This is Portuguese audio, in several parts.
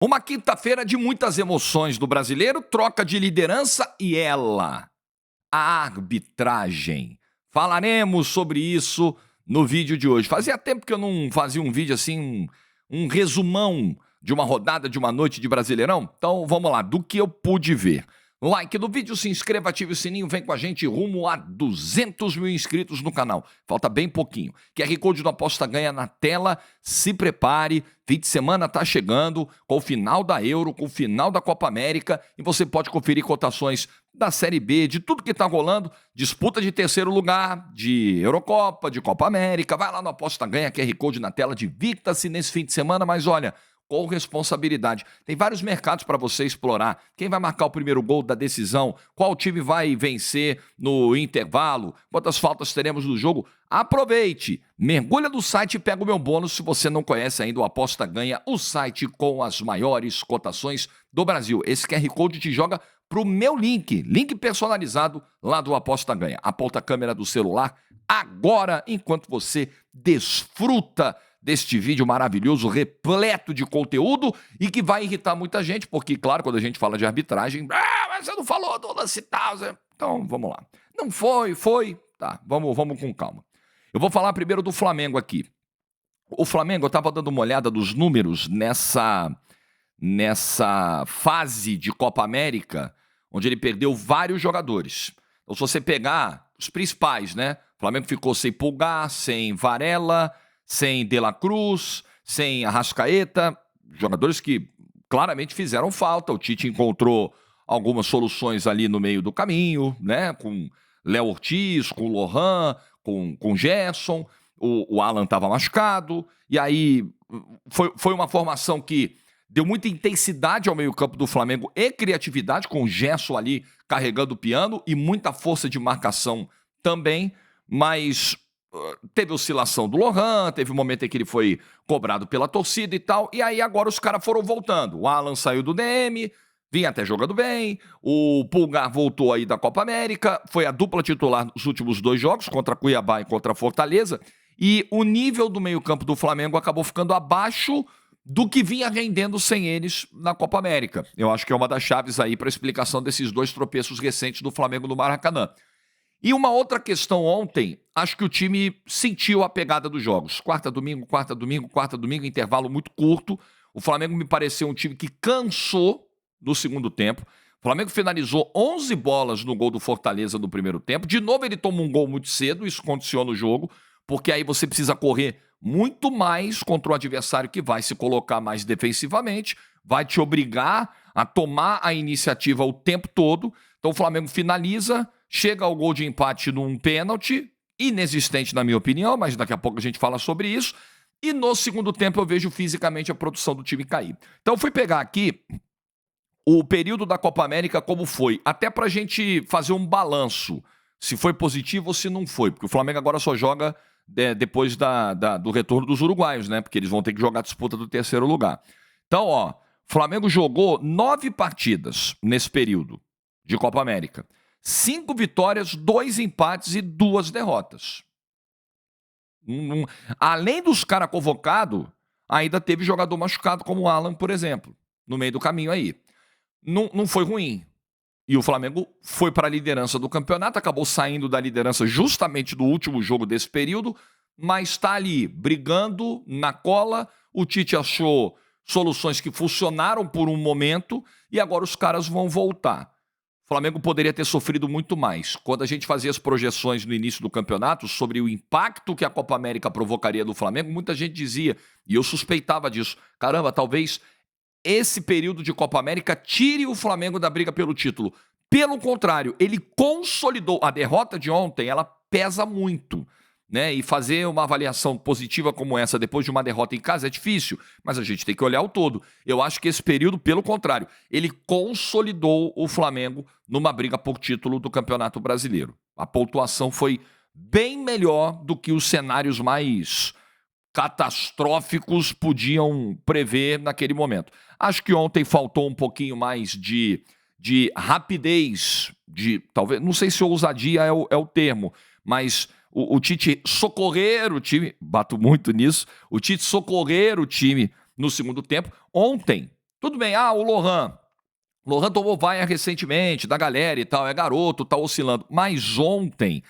Uma quinta-feira de muitas emoções do brasileiro, troca de liderança e ela, a arbitragem. Falaremos sobre isso no vídeo de hoje. Fazia tempo que eu não fazia um vídeo assim, um resumão de uma rodada, de uma noite de Brasileirão. Então vamos lá, do que eu pude ver. Like no vídeo, se inscreva, ative o sininho, vem com a gente rumo a 200 mil inscritos no canal. Falta bem pouquinho. QR Code do Aposta Ganha na tela, se prepare. Fim de semana tá chegando, com o final da Euro, com o final da Copa América, e você pode conferir cotações da Série B, de tudo que tá rolando, disputa de terceiro lugar, de Eurocopa, de Copa América. Vai lá no Aposta Ganha, QR Code na tela, divirta-se nesse fim de semana, mas olha, com responsabilidade. Tem vários mercados para você explorar. Quem vai marcar o primeiro gol da decisão? Qual time vai vencer no intervalo? Quantas faltas teremos no jogo? Aproveite! Mergulha no site e pega o meu bônus se você não conhece ainda o Aposta Ganha, o site com as maiores cotações do Brasil. Esse QR Code te joga pro meu link personalizado lá do Aposta Ganha. Aponta a câmera do celular agora, enquanto você desfruta deste vídeo maravilhoso, repleto de conteúdo e que vai irritar muita gente, porque, claro, quando a gente fala de arbitragem, mas você não falou do lance tal. Então, vamos lá. Não foi. Tá, vamos com calma. Eu vou falar primeiro do Flamengo aqui. O Flamengo, eu estava dando uma olhada dos números nessa fase de Copa América, onde ele perdeu vários jogadores. Então, se você pegar os principais, né? O Flamengo ficou sem Pulgar, sem Varela, sem De La Cruz, sem Arrascaeta, jogadores que claramente fizeram falta. O Tite encontrou algumas soluções ali no meio do caminho, né? Com Léo Ortiz, com Lohan, com Gerson. O Alan estava machucado. E aí foi uma formação que deu muita intensidade ao meio-campo do Flamengo e criatividade, com o Gerson ali carregando o piano e muita força de marcação também, mas teve oscilação do Lohan, teve um momento em que ele foi cobrado pela torcida e tal, e aí agora os caras foram voltando. O Alan saiu do DM, vinha até jogando bem, o Pulgar voltou aí da Copa América, foi a dupla titular nos últimos 2 jogos, contra Cuiabá e contra Fortaleza, e o nível do meio-campo do Flamengo acabou ficando abaixo do que vinha rendendo sem eles na Copa América. Eu acho que é uma das chaves aí para a explicação desses 2 tropeços recentes do Flamengo no Maracanã. E uma outra questão ontem, acho que o time sentiu a pegada dos jogos. Quarta, domingo, intervalo muito curto. O Flamengo me pareceu um time que cansou no segundo tempo. O Flamengo finalizou 11 bolas no gol do Fortaleza no primeiro tempo. De novo ele toma um gol muito cedo, isso condiciona o jogo, porque aí você precisa correr muito mais contra o adversário que vai se colocar mais defensivamente, vai te obrigar a tomar a iniciativa o tempo todo. Então o Flamengo finaliza, chega ao gol de empate num pênalti, inexistente na minha opinião, mas daqui a pouco a gente fala sobre isso. E no segundo tempo eu vejo fisicamente a produção do time cair. Então eu fui pegar aqui o período da Copa América como foi, até pra gente fazer um balanço, se foi positivo ou se não foi, porque o Flamengo agora só joga depois do retorno dos uruguaios, né? Porque eles vão ter que jogar a disputa do terceiro lugar. Então, o Flamengo jogou 9 partidas nesse período de Copa América. 5 vitórias, 2 empates e 2 derrotas. Além dos caras convocados, ainda teve jogador machucado, como o Alan, por exemplo, no meio do caminho aí. Não foi ruim. E o Flamengo foi para a liderança do campeonato, acabou saindo da liderança justamente do último jogo desse período, mas está ali, brigando na cola. O Tite achou soluções que funcionaram por um momento e agora os caras vão voltar. O Flamengo poderia ter sofrido muito mais. Quando a gente fazia as projeções no início do campeonato sobre o impacto que a Copa América provocaria do Flamengo, muita gente dizia, e eu suspeitava disso, caramba, talvez esse período de Copa América tire o Flamengo da briga pelo título. Pelo contrário, ele consolidou. A derrota de ontem, ela pesa muito, né? E fazer uma avaliação positiva como essa depois de uma derrota em casa é difícil, mas a gente tem que olhar o todo. Eu acho que esse período, pelo contrário, ele consolidou o Flamengo numa briga por título do Campeonato Brasileiro. A pontuação foi bem melhor do que os cenários mais catastróficos podiam prever naquele momento. Acho que ontem faltou um pouquinho mais de rapidez, talvez, não sei se ousadia é o termo, mas o Tite socorrer o time, bato muito nisso, o Tite socorrer o time no segundo tempo. Ontem, Tudo bem, o Lohan. Lohan tomou vaia recentemente da galera e tal, é garoto, tá oscilando. Mas ontem,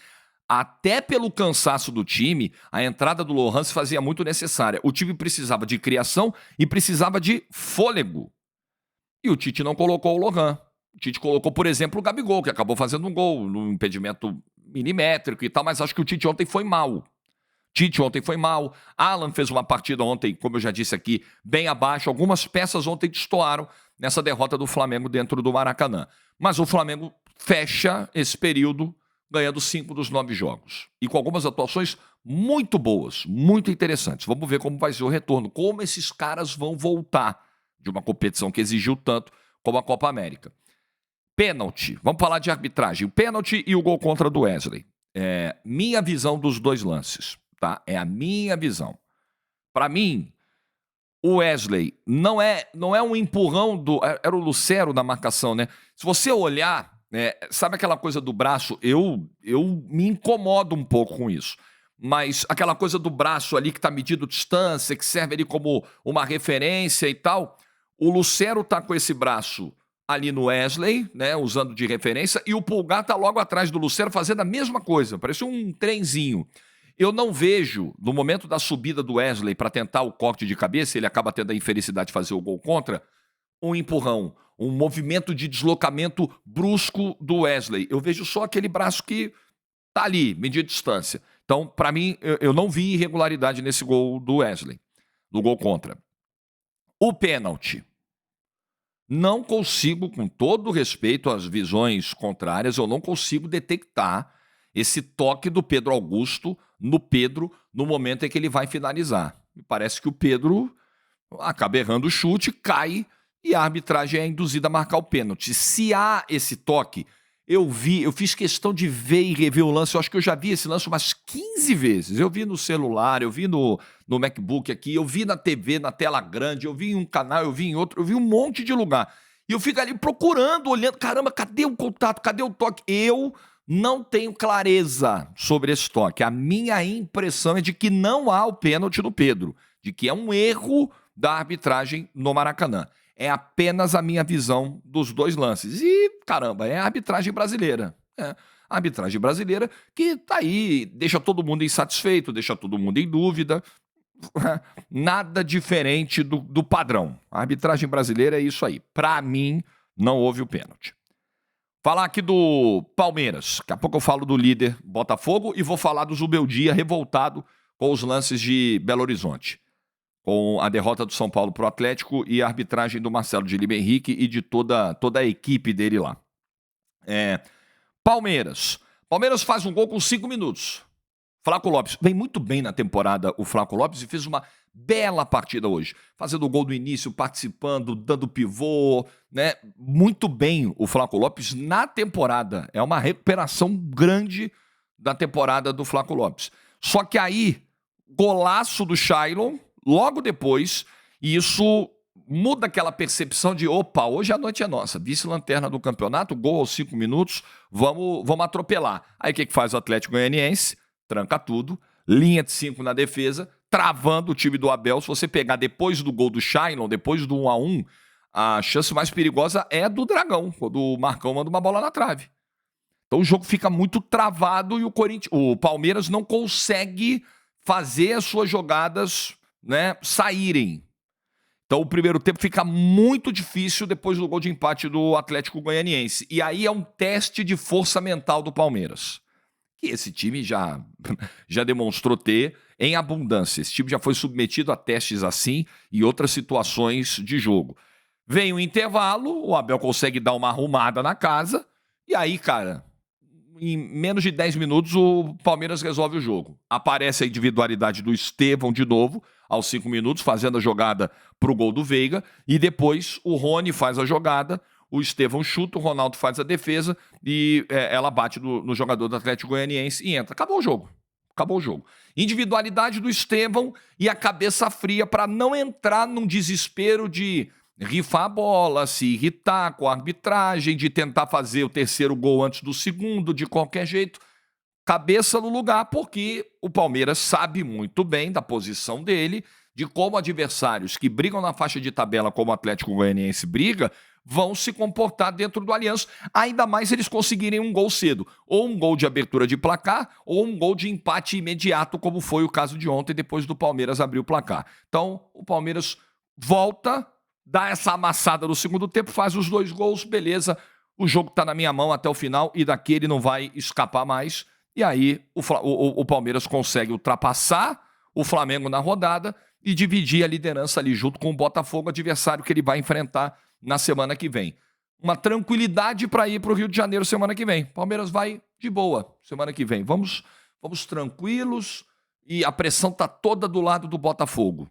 até pelo cansaço do time, a entrada do Lohan se fazia muito necessária. O time precisava de criação e precisava de fôlego. E o Tite não colocou o Lohan. O Tite colocou, por exemplo, o Gabigol, que acabou fazendo um gol no impedimento milimétrico e tal, mas acho que o Tite ontem foi mal. Alan fez uma partida ontem, como eu já disse aqui, bem abaixo. Algumas peças ontem destoaram nessa derrota do Flamengo dentro do Maracanã. Mas o Flamengo fecha esse período ganhando 5 dos 9 jogos. E com algumas atuações muito boas, muito interessantes. Vamos ver como vai ser o retorno, como esses caras vão voltar de uma competição que exigiu tanto como a Copa América. Pênalti. Vamos falar de arbitragem. O pênalti e o gol contra do Wesley. Minha visão dos dois lances, tá? É a minha visão. Para mim, o Wesley não é um empurrão do... Era o Lucero na marcação, né? Se você olhar, sabe aquela coisa do braço? Eu me incomodo um pouco com isso. Mas aquela coisa do braço ali que tá medindo distância, que serve ali como uma referência e tal. O Lucero tá com esse braço ali no Wesley, né, usando de referência, e o Pulgar tá logo atrás do Lucero fazendo a mesma coisa, parece um trenzinho. Eu não vejo, no momento da subida do Wesley para tentar o corte de cabeça, ele acaba tendo a infelicidade de fazer o gol contra, um empurrão, um movimento de deslocamento brusco do Wesley. Eu vejo só aquele braço que tá ali, medir distância. Então, para mim, eu não vi irregularidade nesse gol do Wesley, no gol contra. O pênalti. Não consigo, com todo respeito às visões contrárias, eu não consigo detectar esse toque do Pedro Augusto no Pedro no momento em que ele vai finalizar. Me parece que o Pedro acaba errando o chute, cai e a arbitragem é induzida a marcar o pênalti. Se há esse toque, eu fiz questão de ver e rever o lance, eu acho que eu já vi esse lance umas 15 vezes. Eu vi no celular, eu vi no MacBook aqui, eu vi na TV, na tela grande, eu vi em um canal, eu vi em outro, eu vi um monte de lugar. E eu fico ali procurando, olhando, caramba, cadê o contato, cadê o toque? Eu não tenho clareza sobre esse toque. A minha impressão é de que não há o pênalti do Pedro, de que é um erro da arbitragem no Maracanã. É apenas a minha visão dos dois lances. E, caramba, é a arbitragem brasileira. A arbitragem brasileira que tá aí, deixa todo mundo insatisfeito, deixa todo mundo em dúvida. Nada diferente do padrão. A arbitragem brasileira é isso aí. Para mim, não houve o pênalti. Falar aqui do Palmeiras. Daqui a pouco eu falo do líder Botafogo e vou falar do Zubeldia revoltado com os lances de Belo Horizonte, com a derrota do São Paulo pro Atlético e a arbitragem do Marcelo de Lima Henrique e de toda a equipe dele lá. Palmeiras. Palmeiras faz um gol com 5 minutos. Flaco Lopes vem muito bem na temporada, o Flaco Lopes, e fez uma bela partida hoje. Fazendo o gol do início, participando, dando pivô, né? Muito bem o Flaco Lopes na temporada. É uma recuperação grande da temporada do Flaco Lopes. Só que aí, golaço do Shailon, logo depois, e isso muda aquela percepção de, opa, hoje a noite é nossa, vice-lanterna do campeonato, gol aos 5 minutos, vamos atropelar. Aí o que faz o Atlético Goianiense? Tranca tudo, linha de 5 na defesa, travando o time do Abel. Se você pegar depois do gol do Shailon, depois do 1-1, a chance mais perigosa é do Dragão, quando o Marcão manda uma bola na trave. Então o jogo fica muito travado e o Palmeiras não consegue fazer as suas jogadas, né, saírem. Então o primeiro tempo fica muito difícil depois do gol de empate do Atlético Goianiense. E aí é um teste de força mental do Palmeiras, que esse time já demonstrou ter em abundância. Esse time já foi submetido a testes assim e outras situações de jogo. Vem o intervalo, o Abel consegue dar uma arrumada na casa, e aí, cara, em menos de 10 minutos o Palmeiras resolve o jogo. Aparece a individualidade do Estevão de novo, aos 5 minutos, fazendo a jogada pro gol do Veiga, e depois o Rony faz a jogada, o Estevão chuta, o Ronaldo faz a defesa e ela bate no jogador do Atlético Goianiense e entra. Acabou o jogo. Acabou o jogo. Individualidade do Estevão e a cabeça fria para não entrar num desespero de rifar a bola, se irritar com a arbitragem, de tentar fazer o terceiro gol antes do segundo, de qualquer jeito. Cabeça no lugar, porque o Palmeiras sabe muito bem da posição dele, de como adversários que brigam na faixa de tabela, como o Atlético Goianiense briga, vão se comportar dentro do Allianz, ainda mais se eles conseguirem um gol cedo, ou um gol de abertura de placar, ou um gol de empate imediato, como foi o caso de ontem, depois do Palmeiras abrir o placar. Então, o Palmeiras volta, dá essa amassada no segundo tempo, faz os 2 gols, beleza, o jogo está na minha mão até o final, e daqui ele não vai escapar mais, e aí o Palmeiras consegue ultrapassar o Flamengo na rodada e dividir a liderança ali junto com o Botafogo, adversário que ele vai enfrentar na semana que vem. Uma tranquilidade para ir para o Rio de Janeiro semana que vem. Palmeiras vai de boa semana que vem. Vamos tranquilos e a pressão está toda do lado do Botafogo,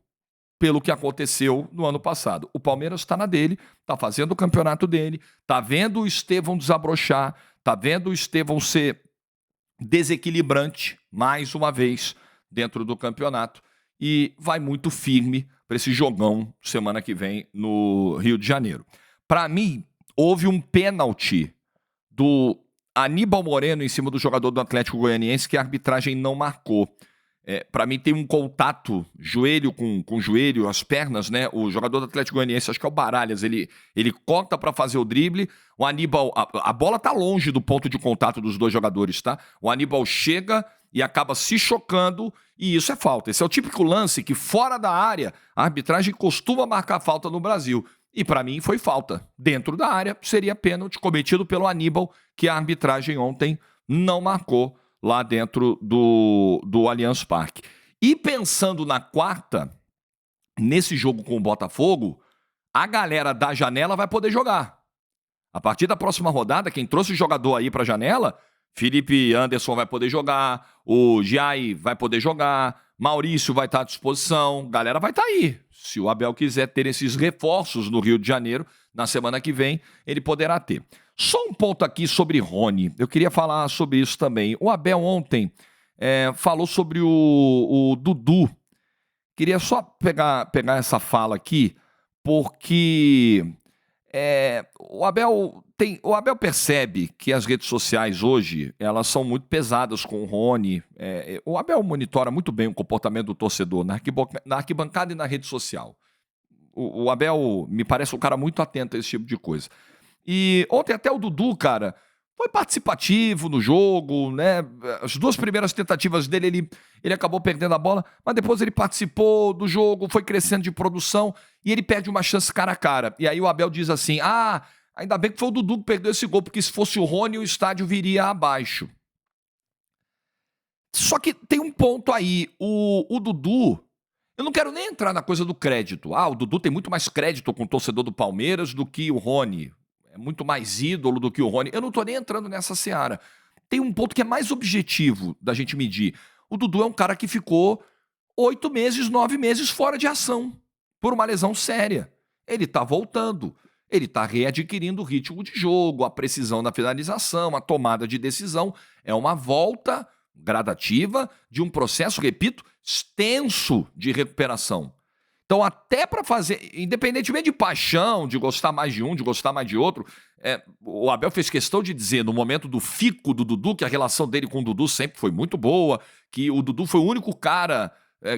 pelo que aconteceu no ano passado. O Palmeiras está na dele, está fazendo o campeonato dele, está vendo o Estevão desabrochar, está vendo o Estevão ser desequilibrante, mais uma vez, dentro do campeonato, e vai muito firme para esse jogão semana que vem no Rio de Janeiro. Para mim, houve um pênalti do Aníbal Moreno em cima do jogador do Atlético Goianiense que a arbitragem não marcou. Para mim tem um contato joelho com joelho, as pernas, né? O jogador do Atlético Goianiense, acho que é o Baralhas, ele corta para fazer o drible, o Aníbal, a bola tá longe do ponto de contato dos 2 jogadores, tá? O Aníbal chega e acaba se chocando, e isso é falta. Esse é o típico lance que fora da área a arbitragem costuma marcar falta no Brasil. E para mim foi falta. Dentro da área seria pênalti cometido pelo Aníbal, que a arbitragem ontem não marcou lá dentro do Allianz Parque. E pensando na quarta, nesse jogo com o Botafogo, a galera da janela vai poder jogar. A partir da próxima rodada, quem trouxe jogador aí para a janela, Felipe Anderson vai poder jogar, o Giai vai poder jogar, Maurício vai estar à disposição, galera vai estar aí. Se o Abel quiser ter esses reforços no Rio de Janeiro, na semana que vem, ele poderá ter. Só um ponto aqui sobre Rony. Eu queria falar sobre isso também. O Abel ontem falou sobre o Dudu. Queria só pegar essa fala aqui, porque o Abel percebe que as redes sociais hoje elas são muito pesadas com o Rony. O Abel monitora muito bem o comportamento do torcedor na arquibancada e na rede social. O Abel me parece um cara muito atento a esse tipo de coisa. E ontem até o Dudu, cara, foi participativo no jogo, né? As 2 primeiras tentativas dele, ele acabou perdendo a bola, mas depois ele participou do jogo, foi crescendo de produção e ele perde uma chance cara a cara. E aí o Abel diz assim, ainda bem que foi o Dudu que perdeu esse gol, porque se fosse o Rony, o estádio viria abaixo. Só que tem um ponto aí, o Dudu, eu não quero nem entrar na coisa do crédito. O Dudu tem muito mais crédito com o torcedor do Palmeiras do que o Rony. É muito mais ídolo do que o Rony. Eu não tô nem entrando nessa seara. Tem um ponto que é mais objetivo da gente medir. O Dudu é um cara que ficou 8 meses, 9 meses fora de ação, por uma lesão séria. Ele tá voltando. Ele tá readquirindo o ritmo de jogo, a precisão na finalização, a tomada de decisão. É uma volta gradativa de um processo, repito, extenso de recuperação. Então, até para fazer, independentemente de paixão, de gostar mais de um, de gostar mais de outro, o Abel fez questão de dizer, no momento do fico do Dudu, que a relação dele com o Dudu sempre foi muito boa, que o Dudu foi o único cara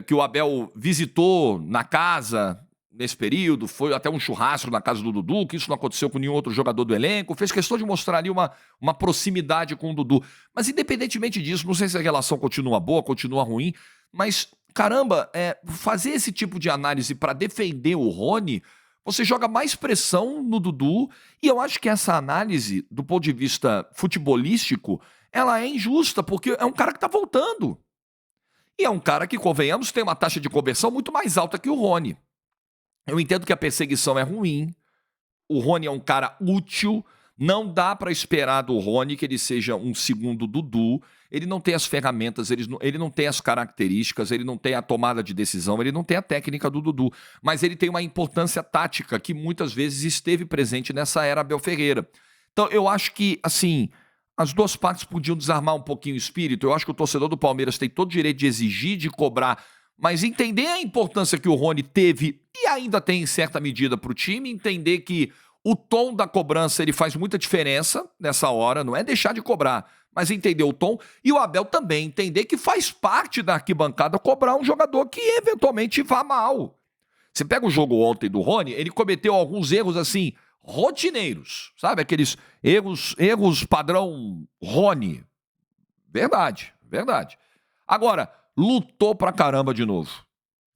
que o Abel visitou na casa nesse período, foi até um churrasco na casa do Dudu, que isso não aconteceu com nenhum outro jogador do elenco, fez questão de mostrar ali uma proximidade com o Dudu. Mas independentemente disso, não sei se a relação continua boa, continua ruim, mas caramba, fazer esse tipo de análise para defender o Rony, você joga mais pressão no Dudu, e eu acho que essa análise, do ponto de vista futebolístico, ela é injusta, porque é um cara que está voltando. E é um cara que, convenhamos, tem uma taxa de conversão muito mais alta que o Rony. Eu entendo que a perseguição é ruim, o Rony é um cara útil, não dá para esperar do Rony que ele seja um segundo Dudu, ele não tem as ferramentas, ele não tem as características, ele não tem a tomada de decisão, ele não tem a técnica do Dudu, mas ele tem uma importância tática que muitas vezes esteve presente nessa era Abel Ferreira. Então eu acho que, assim, as 2 partes podiam desarmar um pouquinho o espírito. Eu acho que o torcedor do Palmeiras tem todo o direito de exigir, de cobrar, mas entender a importância que o Rony teve e ainda tem em certa medida para o time, entender que O tom da cobrança, ele faz muita diferença nessa hora, não é deixar de cobrar, mas entender o tom. E o Abel também entender que faz parte da arquibancada cobrar um jogador que eventualmente vá mal. Você pega o jogo ontem do Rony, ele cometeu alguns erros assim, rotineiros, sabe? Aqueles erros padrão Rony. Verdade, verdade. Agora, lutou pra caramba de novo.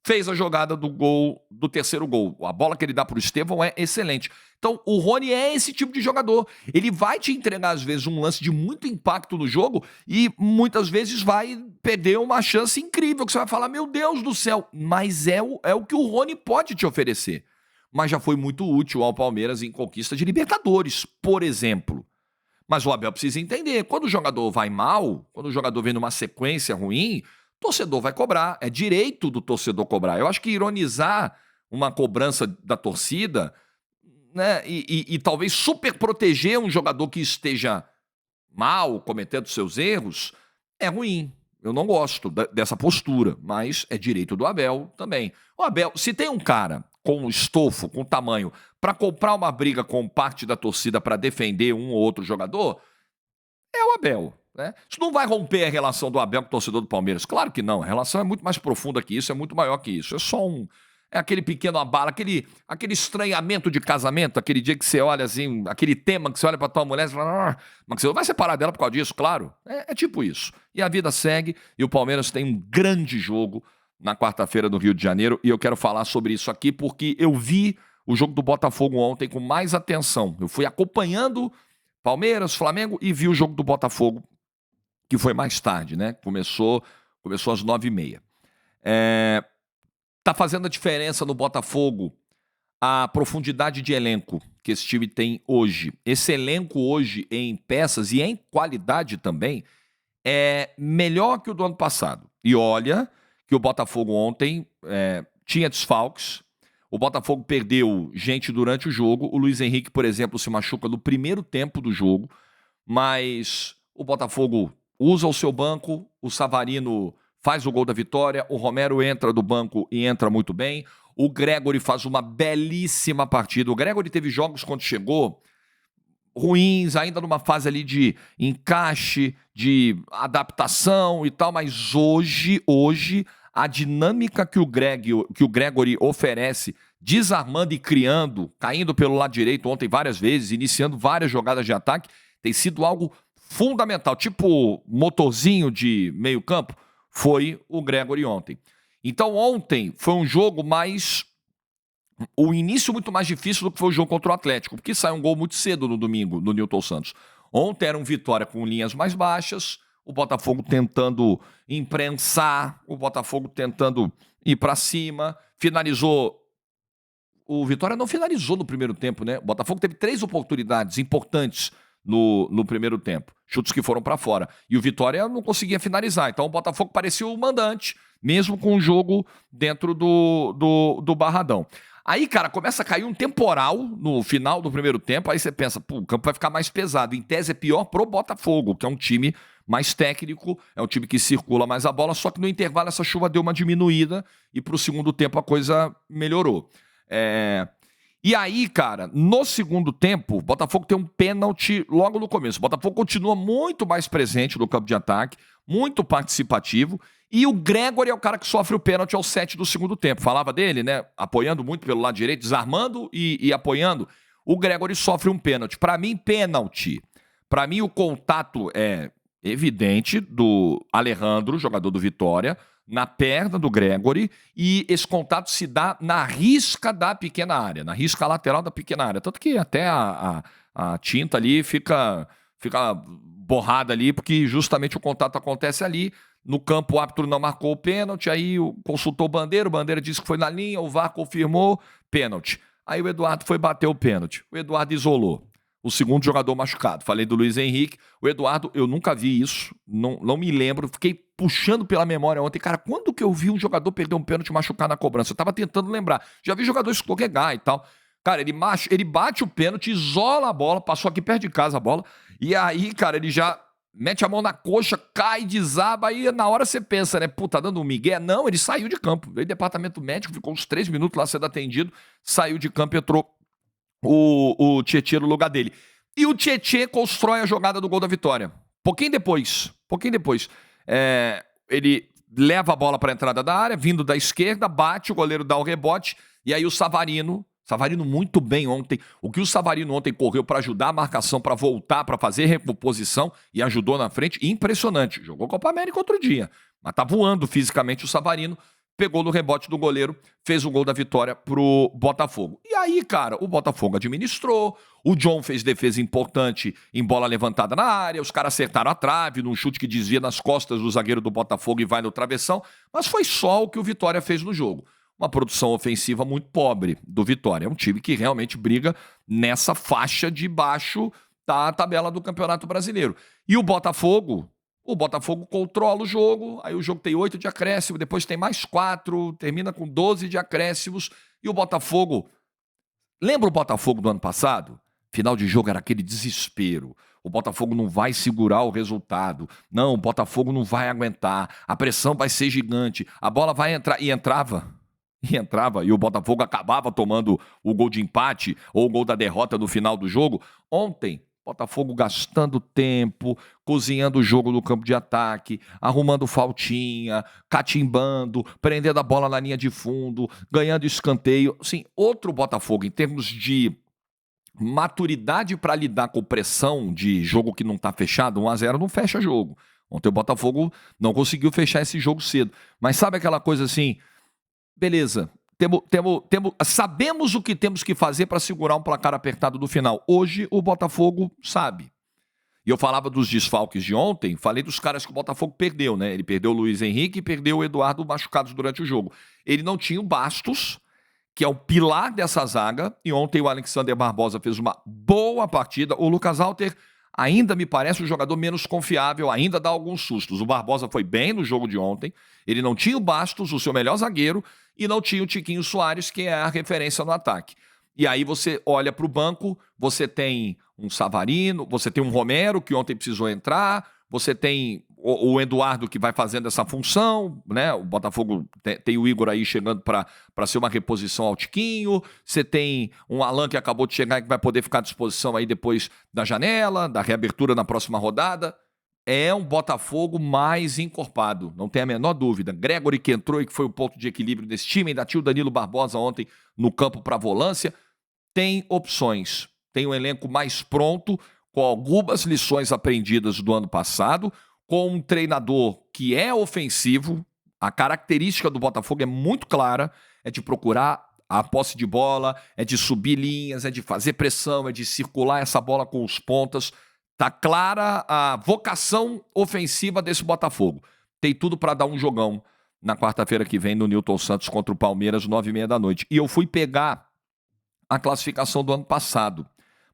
Fez a jogada do gol, do terceiro gol. A bola que ele dá pro Estevão é excelente. Então, o Rony é esse tipo de jogador. Ele vai te entregar, às vezes, um lance de muito impacto no jogo e muitas vezes vai perder uma chance incrível, que você vai falar, meu Deus do céu. Mas é o que o Rony pode te oferecer. Mas já foi muito útil ao Palmeiras em conquista de Libertadores, por exemplo. Mas o Abel precisa entender, quando o jogador vai mal, quando o jogador vem numa sequência ruim, o torcedor vai cobrar, é direito do torcedor cobrar. Eu acho que ironizar uma cobrança da torcida, né, e talvez super proteger um jogador que esteja mal, cometendo seus erros, é ruim. Eu não gosto dessa postura, mas é direito do Abel também. O Abel, se tem um cara com estofo, com tamanho, para comprar uma briga com parte da torcida para defender um ou outro jogador, é o Abel. Né? Isso não vai romper a relação do Abel com o torcedor do Palmeiras. Claro que não. A relação é muito mais profunda que isso, é muito maior que isso. É só é aquele pequeno abalo, aquele estranhamento de casamento, aquele dia que você olha assim, aquele tema que você olha pra tua mulher e fala, mas você não vai separar dela por causa disso, claro. É tipo isso. E a vida segue, e o Palmeiras tem um grande jogo na quarta-feira no Rio de Janeiro, e eu quero falar sobre isso aqui porque eu vi o jogo do Botafogo ontem com mais atenção. Eu fui acompanhando Palmeiras, Flamengo e vi o jogo do Botafogo, que foi mais tarde, né? Começou às 9h30. Tá fazendo a diferença no Botafogo a profundidade de elenco que esse time tem hoje. Esse elenco hoje em peças e em qualidade também é melhor que o do ano passado. E olha que o Botafogo ontem tinha desfalques. O Botafogo perdeu gente durante o jogo. O Luiz Henrique, por exemplo, se machuca no primeiro tempo do jogo. Mas o Botafogo usa o seu banco. O Savarino faz o gol da vitória. O Romero entra do banco e entra muito bem. O Gregori faz uma belíssima partida. O Gregori teve jogos quando chegou ruins, ainda numa fase ali de encaixe, de adaptação e tal, mas hoje a dinâmica que o Gregori oferece, desarmando e criando, caindo pelo lado direito ontem várias vezes, iniciando várias jogadas de ataque, tem sido algo fundamental. Tipo motorzinho de meio campo, foi o Gregori ontem. Então ontem foi um jogo o início muito mais difícil do que foi o jogo contra o Atlético, porque saiu um gol muito cedo no domingo, no Nilton Santos. Ontem era um Vitória com linhas mais baixas, o Botafogo tentando imprensar, o Botafogo tentando ir para cima, finalizou. O Vitória não finalizou no primeiro tempo, né? O Botafogo teve 3 oportunidades importantes no primeiro tempo, chutes que foram para fora. E o Vitória não conseguia finalizar. Então o Botafogo parecia o mandante, mesmo com o jogo dentro do Barradão. Aí, cara, começa a cair um temporal no final do primeiro tempo, aí você pensa, pô, o campo vai ficar mais pesado. Em tese é pior pro Botafogo, que é um time mais técnico, é um time que circula mais a bola, só que no intervalo essa chuva deu uma diminuída e pro segundo tempo a coisa melhorou. E aí, cara, no segundo tempo, o Botafogo tem um pênalti logo no começo. O Botafogo continua muito mais presente no campo de ataque, muito participativo, e o Gregori é o cara que sofre o pênalti aos 7 do segundo tempo. Falava dele, né? Apoiando muito pelo lado direito, desarmando e apoiando. O Gregori sofre um pênalti. Para mim, pênalti. Para mim, o contato é evidente do Alejandro, jogador do Vitória, na perna do Gregori, e esse contato se dá na risca da pequena área, na risca lateral da pequena área. Tanto que até a tinta ali fica borrada ali, porque justamente o contato acontece ali. No campo, o árbitro não marcou o pênalti, aí consultou o Bandeira disse que foi na linha, o VAR confirmou, pênalti. Aí o Eduardo foi bater o pênalti. O Eduardo isolou o segundo jogador machucado. Falei do Luiz Henrique. O Eduardo, eu nunca vi isso, não me lembro. Fiquei puxando pela memória ontem. Cara, quando que eu vi um jogador perder um pênalti e machucar na cobrança? Eu tava tentando lembrar. Já vi jogador escorregar e tal. Cara, ele bate o pênalti, isola a bola, passou aqui perto de casa a bola, e aí, cara, ele já mete a mão na coxa, cai, desaba, aí na hora você pensa, né, pô, tá dando um migué? Não, ele saiu de campo. Veio departamento médico, ficou uns 3 minutos lá sendo atendido, saiu de campo e entrou o Tietê no lugar dele. E o Tietê constrói a jogada do gol da vitória. Pouquinho depois, ele leva a bola para a entrada da área, vindo da esquerda, bate, o goleiro dá o rebote, e aí o Savarino muito bem ontem. O que o Savarino ontem correu para ajudar a marcação, para voltar, para fazer recomposição e ajudou na frente, impressionante. Jogou Copa América outro dia, mas tá voando fisicamente o Savarino. Pegou no rebote do goleiro, fez o gol da vitória pro Botafogo. E aí, cara, o Botafogo administrou, o John fez defesa importante em bola levantada na área, os caras acertaram a trave num chute que desvia nas costas do zagueiro do Botafogo e vai no travessão, mas foi só o que o Vitória fez no jogo. Uma produção ofensiva muito pobre do Vitória. É um time que realmente briga nessa faixa de baixo da tabela do Campeonato Brasileiro. E o Botafogo controla o jogo, aí o jogo tem 8 de acréscimo, depois tem mais 4, termina com 12 de acréscimos, e o Botafogo... Lembra o Botafogo do ano passado? Final de jogo era aquele desespero. O Botafogo não vai segurar o resultado. Não, o Botafogo não vai aguentar. A pressão vai ser gigante. A bola vai entrar. E entrava. E o Botafogo acabava tomando o gol de empate ou o gol da derrota no final do jogo. Ontem, Botafogo gastando tempo, cozinhando o jogo no campo de ataque, arrumando faltinha, catimbando, prendendo a bola na linha de fundo, ganhando escanteio. Sim, outro Botafogo em termos de maturidade para lidar com pressão de jogo que não está fechado, 1-0 não fecha jogo. Ontem o Botafogo não conseguiu fechar esse jogo cedo. Mas sabe aquela coisa assim, beleza, sabemos o que temos que fazer para segurar um placar apertado do final. Hoje o Botafogo sabe. E eu falava dos desfalques de ontem, falei dos caras que o Botafogo perdeu, né? Ele perdeu o Luiz Henrique e perdeu o Eduardo machucados durante o jogo. Ele não tinha o Bastos, que é o pilar dessa zaga, e ontem o Alexander Barbosa fez uma boa partida. O Lucas Alter ainda me parece um jogador menos confiável, ainda dá alguns sustos. O Barbosa foi bem no jogo de ontem, ele não tinha o Bastos, o seu melhor zagueiro, e não tinha o Tiquinho Soares, que é a referência no ataque. E aí você olha para o banco, você tem um Savarino, você tem um Romero, que ontem precisou entrar, você tem o Eduardo, que vai fazendo essa função, né? O Botafogo tem o Igor aí chegando para ser uma reposição ao Tiquinho, você tem um Alan que acabou de chegar e que vai poder ficar à disposição aí depois da janela, da reabertura na próxima rodada. É um Botafogo mais encorpado, não tem a menor dúvida. Gregory que entrou e que foi o ponto de equilíbrio desse time, ainda tinha o Danilo Barbosa ontem no campo para volância. Tem opções, tem um elenco mais pronto, com algumas lições aprendidas do ano passado, com um treinador que é ofensivo. A característica do Botafogo é muito clara, é de procurar a posse de bola, é de subir linhas, é de fazer pressão, é de circular essa bola com os pontas. Tá clara a vocação ofensiva desse Botafogo. Tem tudo para dar um jogão na quarta-feira que vem no Newton Santos contra o Palmeiras, 9h30 da noite. E eu fui pegar a classificação do ano passado,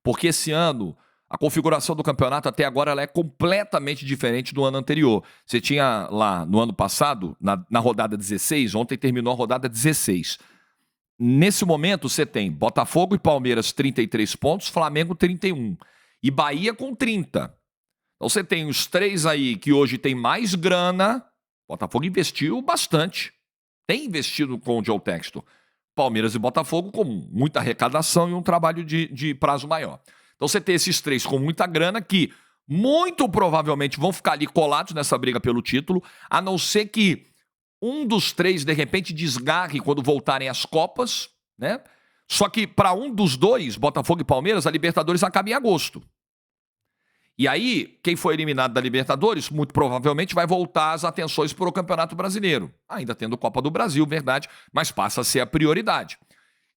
porque esse ano a configuração do campeonato até agora ela é completamente diferente do ano anterior. Você tinha lá no ano passado, na rodada 16, ontem terminou a rodada 16. Nesse momento você tem Botafogo e Palmeiras 33 pontos, Flamengo 31 e Bahia com 30. Então você tem os três aí que hoje tem mais grana. Botafogo investiu bastante. Tem investido com o Joe Textor. Palmeiras e Botafogo com muita arrecadação e um trabalho de prazo maior. Então você tem esses três com muita grana que muito provavelmente vão ficar ali colados nessa briga pelo título, a não ser que um dos três de repente desgarre quando voltarem às Copas, né? Só que para um dos dois, Botafogo e Palmeiras, a Libertadores acaba em agosto. E aí, quem foi eliminado da Libertadores, muito provavelmente vai voltar as atenções para o Campeonato Brasileiro. Ainda tendo Copa do Brasil, verdade, mas passa a ser a prioridade.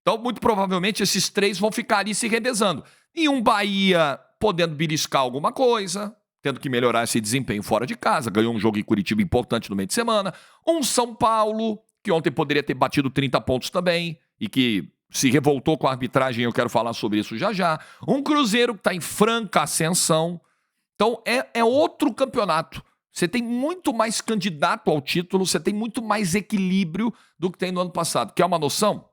Então, muito provavelmente, esses três vão ficar ali se revezando. E um Bahia podendo beliscar alguma coisa, tendo que melhorar esse desempenho fora de casa, ganhou um jogo em Curitiba importante no meio de semana. Um São Paulo, que ontem poderia ter batido 30 pontos também, e que se revoltou com a arbitragem, eu quero falar sobre isso já já. Um Cruzeiro que está em franca ascensão. Então, é outro campeonato. Você tem muito mais candidato ao título, você tem muito mais equilíbrio do que tem no ano passado. Quer uma noção?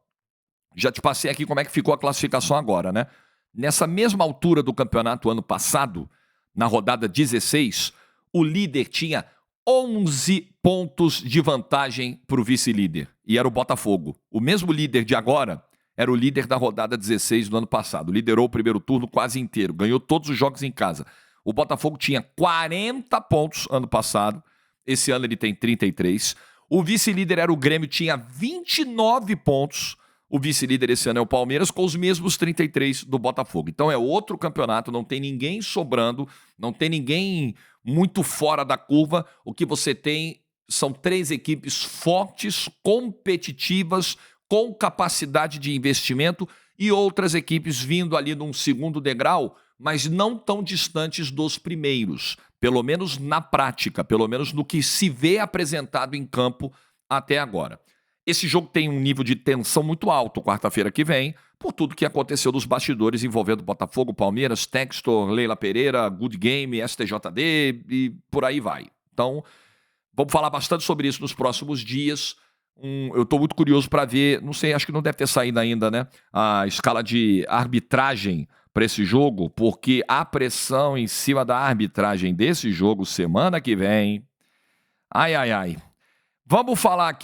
Já te passei aqui como é que ficou a classificação agora, né? Nessa mesma altura do campeonato ano passado, na rodada 16, o líder tinha 11 pontos de vantagem para o vice-líder. E era o Botafogo. O mesmo líder de agora era o líder da rodada 16 do ano passado. Liderou o primeiro turno quase inteiro, ganhou todos os jogos em casa. O Botafogo tinha 40 pontos ano passado, esse ano ele tem 33. O vice-líder era o Grêmio, tinha 29 pontos. O vice-líder esse ano é o Palmeiras, com os mesmos 33 do Botafogo. Então é outro campeonato, não tem ninguém sobrando, não tem ninguém muito fora da curva. O que você tem são 3 equipes fortes, competitivas, com capacidade de investimento e outras equipes vindo ali num segundo degrau, mas não tão distantes dos primeiros, pelo menos na prática, pelo menos no que se vê apresentado em campo até agora. Esse jogo tem um nível de tensão muito alto quarta-feira que vem, por tudo que aconteceu nos bastidores envolvendo Botafogo, Palmeiras, Textor, Leila Pereira, Good Game, STJD e por aí vai. Então, vamos falar bastante sobre isso nos próximos dias. Eu estou muito curioso para ver, não sei, acho que não deve ter saído ainda, né? A escala de arbitragem para esse jogo, porque a pressão em cima da arbitragem desse jogo semana que vem. Ai, ai, ai. Vamos falar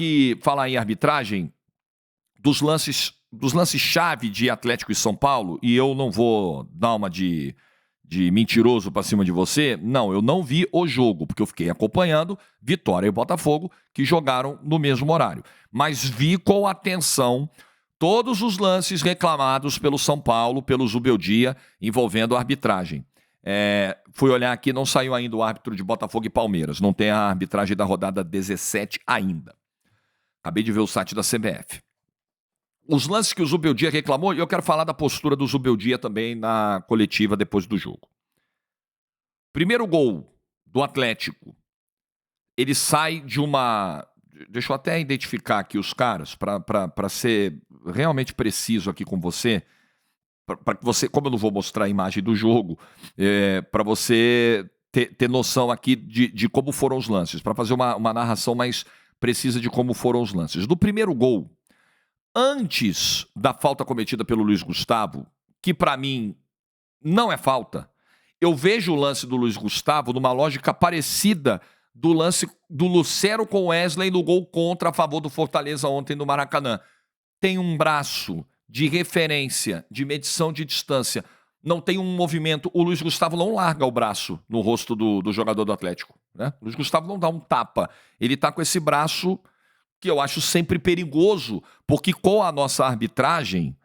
em arbitragem dos lances-chave de Atlético e São Paulo, e eu não vou dar uma de mentiroso para cima de você. Não, eu não vi o jogo, porque eu fiquei acompanhando Vitória e Botafogo, que jogaram no mesmo horário. Mas vi com atenção todos os lances reclamados pelo São Paulo, pelo Zubeldia, envolvendo a arbitragem. Fui olhar aqui, não saiu ainda o árbitro de Botafogo e Palmeiras. Não tem a arbitragem da rodada 17 ainda. Acabei de ver o site da CBF. Os lances que o Zubeldia reclamou, e eu quero falar da postura do Zubeldia também na coletiva depois do jogo. Primeiro gol do Atlético, ele sai de uma... Deixa eu até identificar aqui os caras, para ser realmente preciso aqui com você, para que você, como eu não vou mostrar a imagem do jogo, para você ter noção aqui de como foram os lances, para fazer uma narração mais precisa de como foram os lances. Do primeiro gol, antes da falta cometida pelo Luiz Gustavo, que para mim não é falta, eu vejo o lance do Luiz Gustavo numa lógica parecida do lance do Lucero com Wesley no gol contra a favor do Fortaleza ontem no Maracanã. Tem um braço de referência, de medição de distância, não tem um movimento. O Luiz Gustavo não larga o braço no rosto do jogador do Atlético, né? O Luiz Gustavo não dá um tapa. Ele tá com esse braço que eu acho sempre perigoso, porque com a nossa arbitragem,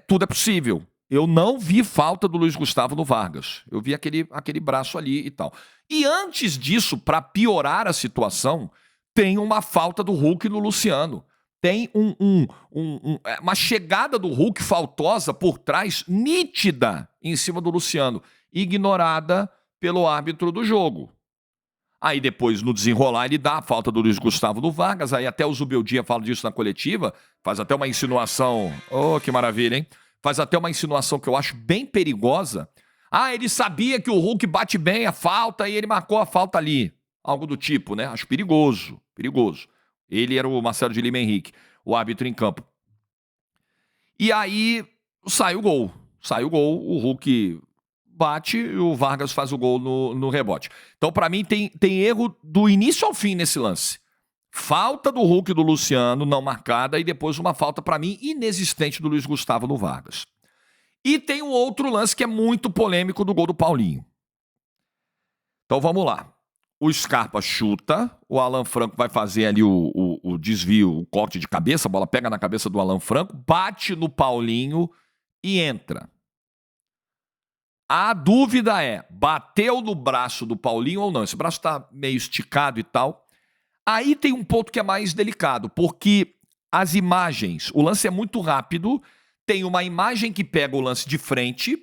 tudo é possível. Eu não vi falta do Luiz Gustavo no Vargas. Eu vi aquele braço ali e tal. E antes disso, para piorar a situação, tem uma falta do Hulk no Luciano. Tem uma chegada do Hulk faltosa por trás, nítida, em cima do Luciano, ignorada pelo árbitro do jogo. Aí depois, no desenrolar, ele dá a falta do Luiz Gustavo no Vargas, aí até o Zubeldia fala disso na coletiva, faz até uma insinuação, oh, que maravilha, hein? Faz até uma insinuação que eu acho bem perigosa. Ah, ele sabia que o Hulk bate bem a falta e ele marcou a falta ali. Algo do tipo, né? Acho perigoso, perigoso. Ele era o Marcelo de Lima Henrique, o árbitro em campo. E aí sai o gol. Sai o gol, o Hulk bate e o Vargas faz o gol no rebote. Então, para mim, tem erro do início ao fim nesse lance. Falta do Hulk e do Luciano, não marcada, e depois uma falta, para mim, inexistente do Luiz Gustavo no Vargas. E tem um outro lance que é muito polêmico do gol do Paulinho. Então, vamos lá. O Scarpa chuta, o Alan Franco vai fazer ali o desvio, o corte de cabeça, a bola pega na cabeça do Alan Franco, bate no Paulinho e entra. A dúvida é, bateu no braço do Paulinho ou não? Esse braço está meio esticado e tal. Aí tem um ponto que é mais delicado, porque as imagens, o lance é muito rápido, tem uma imagem que pega o lance de frente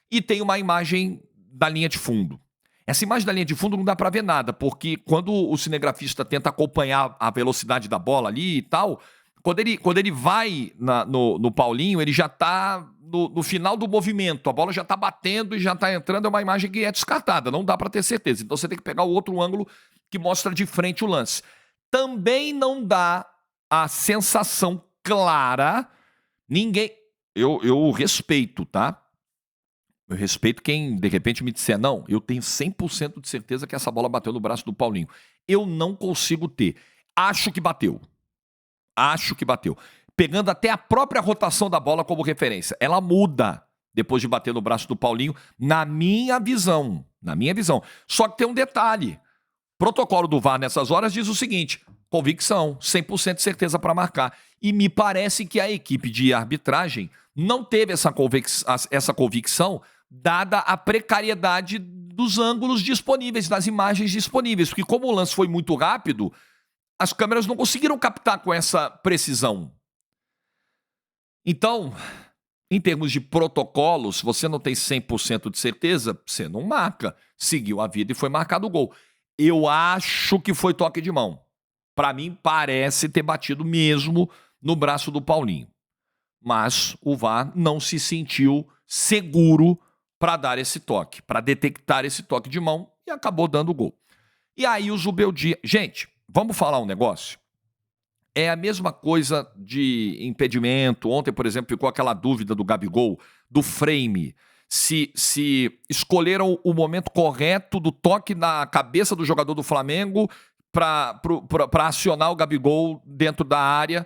e tem uma imagem da linha de fundo. Essa imagem da linha de fundo não dá para ver nada, porque quando o cinegrafista tenta acompanhar a velocidade da bola ali e tal, quando ele vai no Paulinho, ele já está no final do movimento, a bola já está batendo e já está entrando, é uma imagem que é descartada, não dá para ter certeza. Então você tem que pegar o outro ângulo que mostra de frente o lance. Também não dá a sensação clara, eu respeito, tá? Eu respeito quem, de repente, me disser, não, eu tenho 100% de certeza que essa bola bateu no braço do Paulinho. Eu não consigo ter. Acho que bateu. pegando até a própria rotação da bola como referência. Ela muda depois de bater no braço do Paulinho, na minha visão. Na minha visão. Só que tem um detalhe. O protocolo do VAR nessas horas diz o seguinte: convicção, 100% de certeza para marcar. E me parece que a equipe de arbitragem não teve essa convicção, dada a precariedade dos ângulos disponíveis, das imagens disponíveis. Porque como o lance foi muito rápido, as câmeras não conseguiram captar com essa precisão. Então, em termos de protocolo, se você não tem 100% de certeza, você não marca. Seguiu a vida e foi marcado o gol. Eu acho que foi toque de mão. Para mim, parece ter batido mesmo no braço do Paulinho. Mas o VAR não se sentiu seguro para dar esse toque, para detectar esse toque de mão, e acabou dando o gol. E aí o Zubeldia... Gente, vamos falar um negócio? É a mesma coisa de impedimento. Ontem, por exemplo, ficou aquela dúvida do Gabigol, do frame. Se escolheram o momento correto do toque na cabeça do jogador do Flamengo para acionar o Gabigol dentro da área,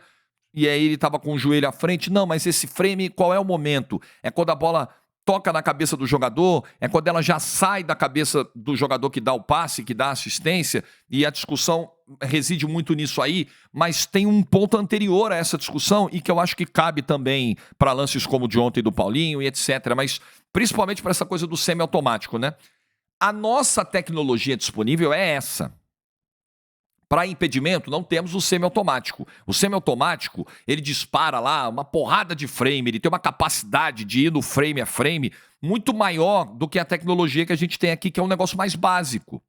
e aí ele estava com o joelho à frente. Não, mas esse frame, qual é o momento? É quando a bola toca na cabeça do jogador? É quando ela já sai da cabeça do jogador que dá o passe, que dá a assistência? E a discussão reside muito nisso aí, mas tem um ponto anterior a essa discussão e que eu acho que cabe também para lances como o de ontem do Paulinho e etc., mas principalmente para essa coisa do semiautomático, né? A nossa tecnologia disponível é essa. Para impedimento, não temos o semiautomático. O semiautomático, ele dispara lá uma porrada de frame, ele tem uma capacidade de ir no frame a frame muito maior do que a tecnologia que a gente tem aqui, que é um negócio mais básico.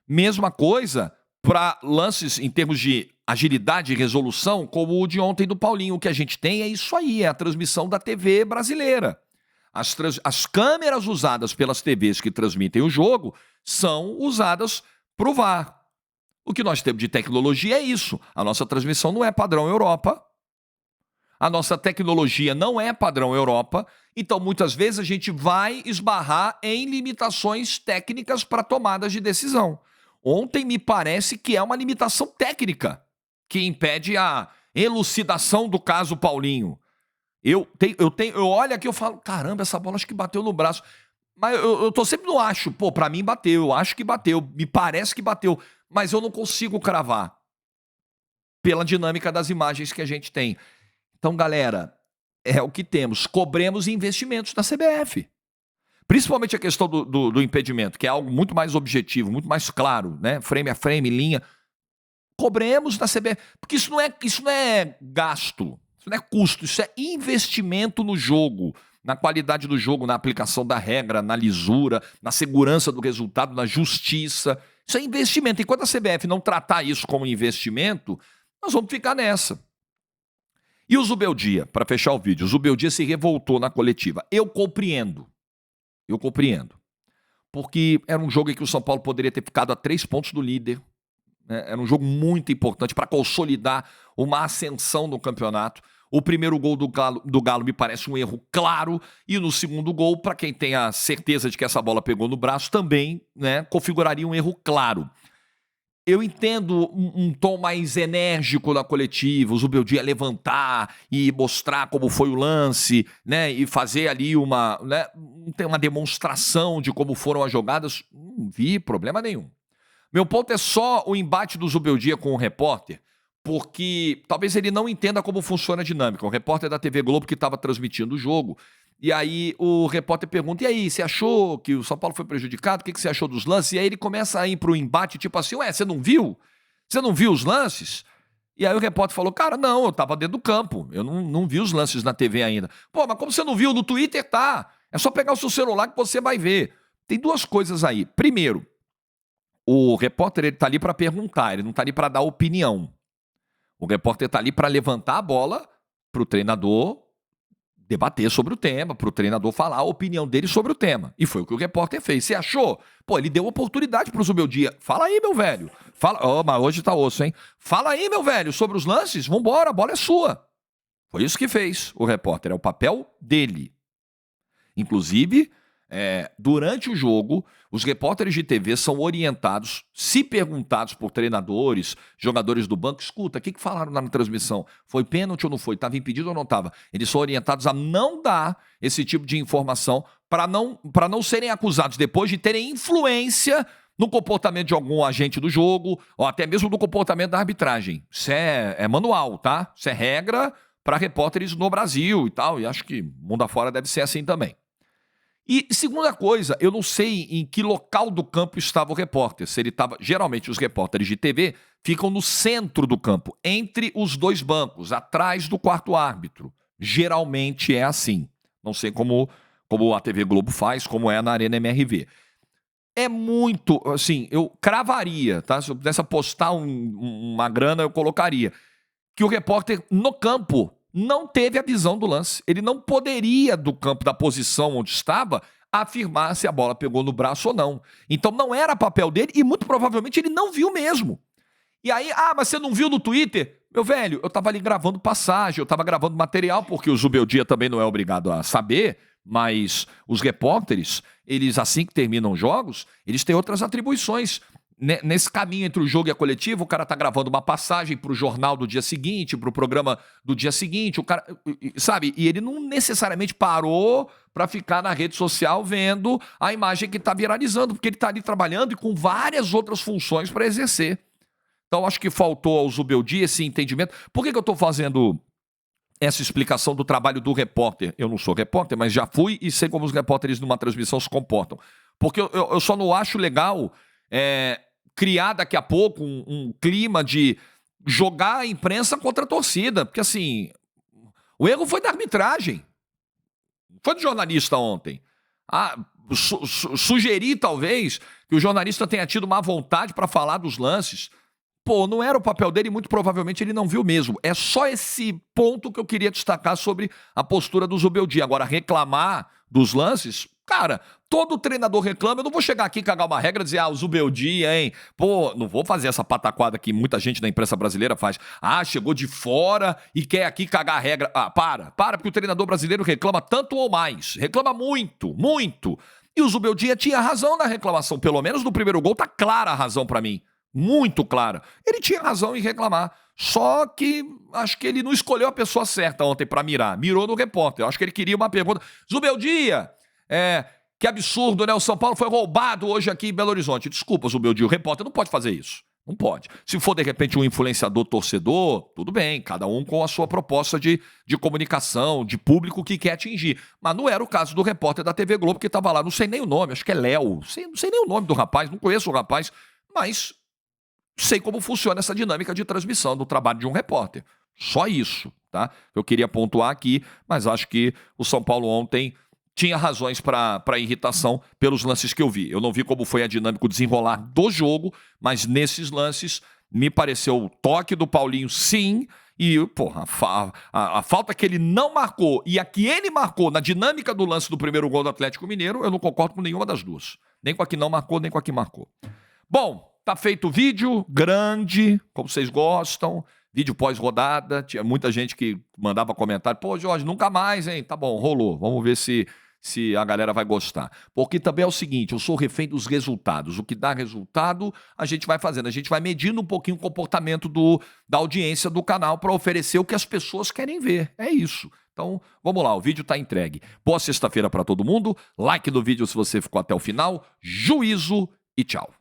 Mesma coisa para lances em termos de agilidade e resolução, como o de ontem do Paulinho. O que a gente tem é isso aí, é a transmissão da TV brasileira. As câmeras usadas pelas TVs que transmitem o jogo são usadas para o VAR. O que nós temos de tecnologia é isso. A nossa transmissão não é padrão Europa. A nossa tecnologia não é padrão Europa. Então, muitas vezes, a gente vai esbarrar em limitações técnicas para tomadas de decisão. Ontem me parece que é uma limitação técnica que impede a elucidação do caso Paulinho. Eu olho aqui e falo, caramba, essa bola acho que bateu no braço. Mas eu tô sempre no acho. Pô, pra mim bateu, eu acho que bateu, me parece que bateu. Mas eu não consigo cravar pela dinâmica das imagens que a gente tem. Então, galera, é o que temos. Cobremos investimentos da CBF. Principalmente a questão do impedimento, que é algo muito mais objetivo, muito mais claro, né? Frame a frame, linha. Cobremos da CBF. Porque isso não é gasto, isso não é custo, isso é investimento no jogo, na qualidade do jogo, na aplicação da regra, na lisura, na segurança do resultado, na justiça. Isso é investimento. Enquanto a CBF não tratar isso como investimento, nós vamos ficar nessa. E o Zubeldia, para fechar o vídeo, o Zubeldia se revoltou na coletiva. Eu compreendo. Porque era um jogo em que o São Paulo poderia ter ficado a 3 pontos do líder. Né? Era um jogo muito importante para consolidar uma ascensão no campeonato. O primeiro gol do Galo me parece um erro claro, e no segundo gol, para quem tem a certeza de que essa bola pegou no braço, também, né, configuraria um erro claro. Eu entendo um tom mais enérgico na coletiva, o Zubeldia levantar e mostrar como foi o lance, né, e fazer ali uma demonstração de como foram as jogadas. Não vi problema nenhum. Meu ponto é só o embate do Zubeldia com o repórter, porque talvez ele não entenda como funciona a dinâmica. O repórter da TV Globo que estava transmitindo o jogo, e aí o repórter pergunta, e aí, você achou que o São Paulo foi prejudicado? O que você achou dos lances? E aí ele começa a ir para o embate, tipo assim, ué, você não viu? Você não viu os lances? E aí o repórter falou, cara, não, eu estava dentro do campo, eu não vi os lances na TV ainda. Pô, mas como você não viu? No Twitter tá. É só pegar o seu celular que você vai ver. Tem duas coisas aí. Primeiro, o repórter ele tá ali para perguntar, ele não tá ali para dar opinião. O repórter está ali para levantar a bola para o treinador debater sobre o tema, para o treinador falar a opinião dele sobre o tema. E foi o que o repórter fez. Você achou? Pô, ele deu oportunidade para o Zubeldia. Fala aí, meu velho. Fala, mas hoje tá osso, hein? Fala aí, meu velho, sobre os lances. Vambora, a bola é sua. Foi isso que fez o repórter. É o papel dele. Inclusive, Durante o jogo, os repórteres de TV são orientados, se perguntados por treinadores, jogadores do banco, escuta, o que falaram na transmissão? Foi pênalti ou não foi? Estava impedido ou não estava? Eles são orientados a não dar esse tipo de informação para não serem acusados depois de terem influência no comportamento de algum agente do jogo ou até mesmo no comportamento da arbitragem. Isso é manual, tá? Isso é regra para repórteres no Brasil e tal, e acho que mundo afora deve ser assim também. E segunda coisa, eu não sei em que local do campo estava o repórter. Se ele estava. Geralmente os repórteres de TV ficam no centro do campo, entre os dois bancos, atrás do quarto árbitro. Geralmente é assim. Não sei como a TV Globo faz, como é na Arena MRV. É muito, assim, eu cravaria, tá? Se eu pudesse apostar uma grana, eu colocaria. Que o repórter no campo não teve a visão do lance. Ele não poderia, do campo, da posição onde estava, afirmar se a bola pegou no braço ou não. Então não era papel dele e muito provavelmente ele não viu mesmo. E aí, mas você não viu no Twitter? Meu velho, eu tava ali gravando passagem, eu tava gravando material, porque o Zubeldia também não é obrigado a saber, mas os repórteres, eles assim que terminam os jogos, eles têm outras atribuições. Nesse caminho entre o jogo e a coletiva, o cara tá gravando uma passagem pro jornal do dia seguinte, pro programa do dia seguinte, o cara, sabe? E ele não necessariamente parou para ficar na rede social vendo a imagem que tá viralizando, porque ele tá ali trabalhando e com várias outras funções para exercer. Então, acho que faltou ao Zubeldia esse entendimento. Por que eu tô fazendo essa explicação do trabalho do repórter? Eu não sou repórter, mas já fui e sei como os repórteres numa transmissão se comportam. Porque eu só não acho legal criar daqui a pouco um clima de jogar a imprensa contra a torcida. Porque, assim, o erro foi da arbitragem. Foi do jornalista ontem. Sugerir, talvez, que o jornalista tenha tido má vontade para falar dos lances. Pô, não era o papel dele e muito provavelmente ele não viu mesmo. É só esse ponto que eu queria destacar sobre a postura do Zubeldia. Agora, reclamar dos lances, cara, todo treinador reclama. Eu não vou chegar aqui e cagar uma regra e dizer, o Zubeldia, hein? Pô, não vou fazer essa pataquada que muita gente da imprensa brasileira faz. Chegou de fora e quer aqui cagar a regra. Para, porque o treinador brasileiro reclama tanto ou mais. Reclama muito, muito. E o Zubeldia tinha razão na reclamação. Pelo menos no primeiro gol tá clara a razão pra mim. Muito clara. Ele tinha razão em reclamar. Só que acho que ele não escolheu a pessoa certa ontem para mirar. Mirou no repórter. Eu acho que ele queria uma pergunta. Zubeldia, que absurdo, né? O São Paulo foi roubado hoje aqui em Belo Horizonte. Desculpa, Zubeldia, o repórter não pode fazer isso. Não pode. Se for, de repente, um influenciador torcedor, tudo bem. Cada um com a sua proposta de comunicação, de público que quer atingir. Mas não era o caso do repórter da TV Globo que estava lá. Não sei nem o nome, acho que é Léo. Não sei nem o nome do rapaz, não conheço o rapaz. Mas sei como funciona essa dinâmica de transmissão do trabalho de um repórter. Só isso, tá? Eu queria pontuar aqui, mas acho que o São Paulo ontem tinha razões para irritação pelos lances que eu vi. Eu não vi como foi a dinâmica, o desenrolar do jogo, mas nesses lances me pareceu o toque do Paulinho, sim, e porra, a falta que ele não marcou e a que ele marcou na dinâmica do lance do primeiro gol do Atlético Mineiro, eu não concordo com nenhuma das duas. Nem com a que não marcou, nem com a que marcou. Bom, tá feito o vídeo, grande, como vocês gostam, vídeo pós-rodada, tinha muita gente que mandava comentário, pô, Jorge, nunca mais, hein? Tá bom, rolou, vamos ver se a galera vai gostar. Porque também é o seguinte, eu sou refém dos resultados, o que dá resultado, a gente vai fazendo, a gente vai medindo um pouquinho o comportamento da audiência do canal para oferecer o que as pessoas querem ver, é isso. Então, vamos lá, o vídeo tá entregue. Boa sexta-feira para todo mundo, like no vídeo se você ficou até o final, juízo e tchau.